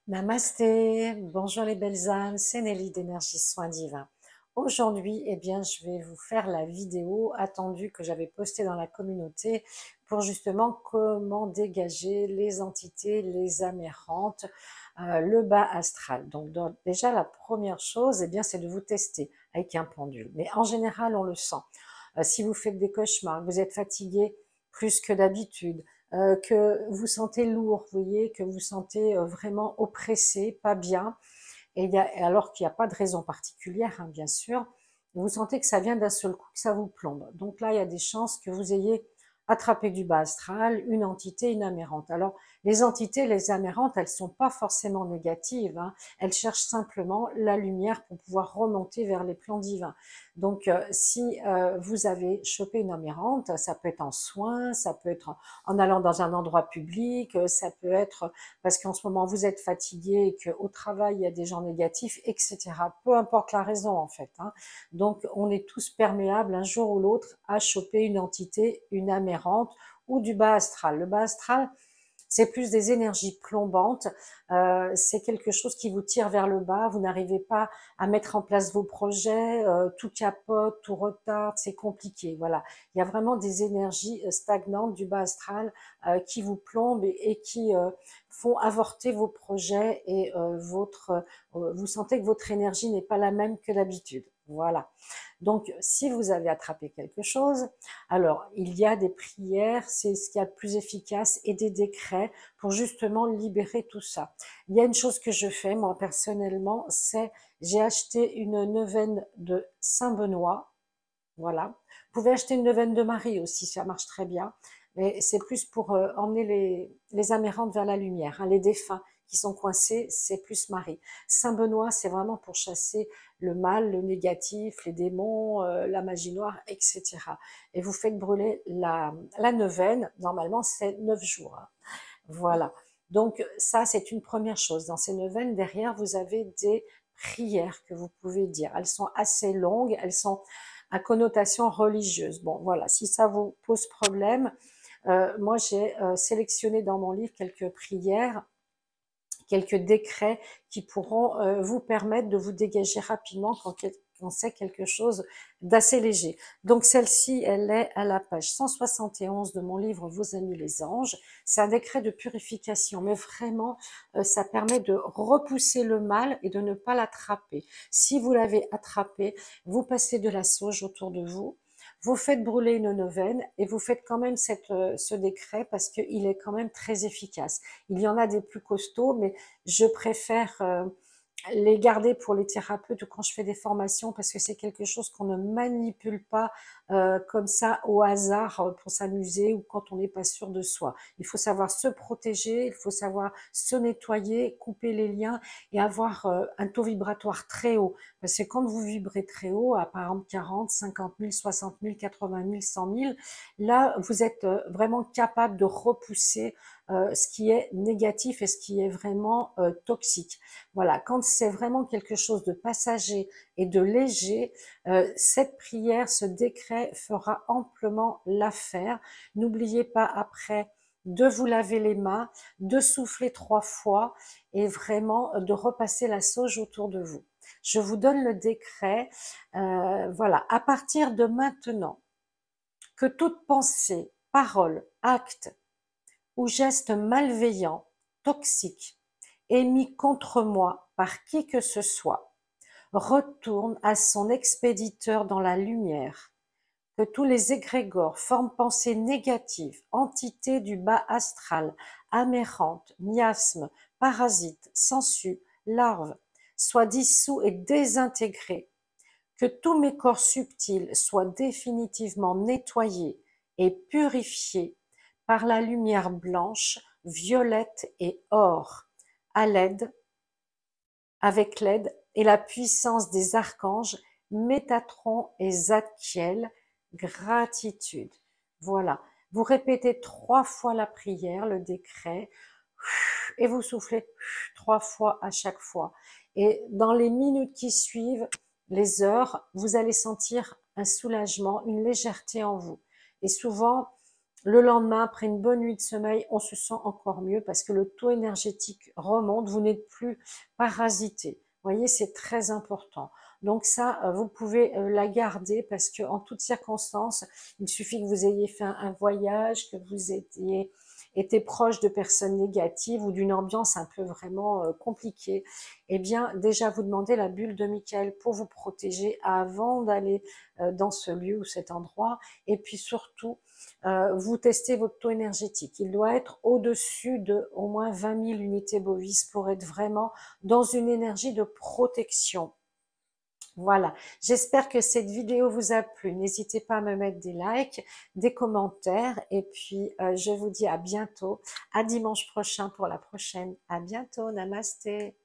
Namasté, bonjour les belles âmes, c'est Nelly d'Énergie Soins Divins. Aujourd'hui, je vais vous faire la vidéo attendue que j'avais postée dans la communauté pour justement comment dégager les entités, les âmes errantes, le bas astral. Donc, déjà, la première chose, c'est de vous tester avec un pendule. Mais en général, on le sent. Si vous faites des cauchemars, que vous êtes fatigué plus que d'habitude, que vous sentez lourd, vous voyez, que vous sentez vraiment oppressé, pas bien, alors qu'il n'y a pas de raison particulière, hein, bien sûr, vous sentez que ça vient d'un seul coup, que ça vous plombe. Donc là, il y a des chances que vous ayez attrapé du bas astral, une entité, une amérante. Alors, les entités, les amérantes, elles sont pas forcément négatives, hein. Elles cherchent simplement la lumière pour pouvoir remonter vers les plans divins. Donc, si vous avez chopé une amérante, ça peut être en soins, ça peut être en allant dans un endroit public, ça peut être parce qu'en ce moment vous êtes fatigué et qu'au travail il y a des gens négatifs, etc. Peu importe la raison en fait, hein. Donc on est tous perméables un jour ou l'autre à choper une entité, une amérante ou du bas astral. Le bas astral, c'est plus des énergies plombantes, c'est quelque chose qui vous tire vers le bas, vous n'arrivez pas à mettre en place vos projets, tout capote, tout retarde, c'est compliqué, voilà. Il y a vraiment des énergies stagnantes du bas astral qui vous plombent et qui font avorter vos projets et vous sentez que votre énergie n'est pas la même que d'habitude. Voilà. Donc, si vous avez attrapé quelque chose, alors il y a des prières, c'est ce qu'il y a de plus efficace, et des décrets pour justement libérer tout ça. Il y a une chose que je fais, moi personnellement, c'est j'ai acheté une neuvaine de Saint-Benoît, voilà. Vous pouvez acheter une neuvaine de Marie aussi, ça marche très bien. Mais c'est plus pour emmener les amérantes vers la lumière, hein. Les défunts qui sont coincés, c'est plus Marie. Saint-Benoît, c'est vraiment pour chasser le mal, le négatif, les démons, la magie noire, etc. Et vous faites brûler la neuvaine, normalement c'est 9 jours, hein. Voilà. Donc ça, c'est une première chose. Dans ces neuvaines, derrière, vous avez des prières que vous pouvez dire. Elles sont assez longues, elles sont à connotation religieuse. Bon, voilà, si ça vous pose problème, moi j'ai sélectionné dans mon livre quelques prières, quelques décrets qui pourront vous permettre de vous dégager rapidement quand c'est quelque chose d'assez léger. Donc celle-ci, elle est à la page 171 de mon livre Vos amis les anges. C'est un décret de purification, mais vraiment, ça permet de repousser le mal et de ne pas l'attraper. Si vous l'avez attrapé, vous passez de la sauge autour de vous, vous faites brûler une neuvaine et vous faites quand même ce décret parce qu'il est quand même très efficace. Il y en a des plus costauds, mais je préfère les garder pour les thérapeutes ou quand je fais des formations parce que c'est quelque chose qu'on ne manipule pas comme ça au hasard pour s'amuser ou quand on n'est pas sûr de soi. Il faut savoir se protéger, il faut savoir se nettoyer, couper les liens et avoir un taux vibratoire très haut. Parce que quand vous vibrez très haut, à par exemple 40, 50 000, 60 000, 80 000, 100 000, là vous êtes vraiment capable de repousser ce qui est négatif et ce qui est vraiment toxique. Voilà, quand c'est vraiment quelque chose de passager et de léger, cette prière, ce décret fera amplement l'affaire. N'oubliez pas après de vous laver les mains, de souffler 3 fois et vraiment de repasser la sauge autour de vous. Je vous donne le décret. Voilà, à partir de maintenant, que toute pensée, parole, acte ou geste malveillant, toxique, émis contre moi par qui que ce soit, retourne à son expéditeur dans la lumière, que tous les égrégores, formes pensées négatives, entités du bas astral, amérantes, miasmes, parasites, sangsues, larves, soient dissous et désintégrés, que tous mes corps subtils soient définitivement nettoyés et purifiés par la lumière blanche, violette et or, à l'aide, avec l'aide et la puissance des archanges Métatron et Zadkiel, gratitude. Voilà. Vous répétez 3 fois la prière, le décret, et vous soufflez 3 fois à chaque fois. Et dans les minutes qui suivent, les heures, vous allez sentir un soulagement, une légèreté en vous. Et souvent, Le lendemain, après une bonne nuit de sommeil, on se sent encore mieux parce que le taux énergétique remonte, vous n'êtes plus parasité. Vous voyez, c'est très important. Donc ça, vous pouvez la garder parce que en toutes circonstances, il suffit que vous ayez fait un voyage, que vous ayez été proche de personnes négatives ou d'une ambiance un peu vraiment compliquée. Eh bien, déjà, vous demandez la bulle de Michael pour vous protéger avant d'aller dans ce lieu ou cet endroit. Et puis surtout, vous testez votre taux énergétique. Il doit être au-dessus de au moins 20 000 unités bovis pour être vraiment dans une énergie de protection. Voilà, j'espère que cette vidéo vous a plu. N'hésitez pas à me mettre des likes, des commentaires et puis je vous dis à bientôt, à dimanche prochain pour la prochaine. À bientôt, namasté.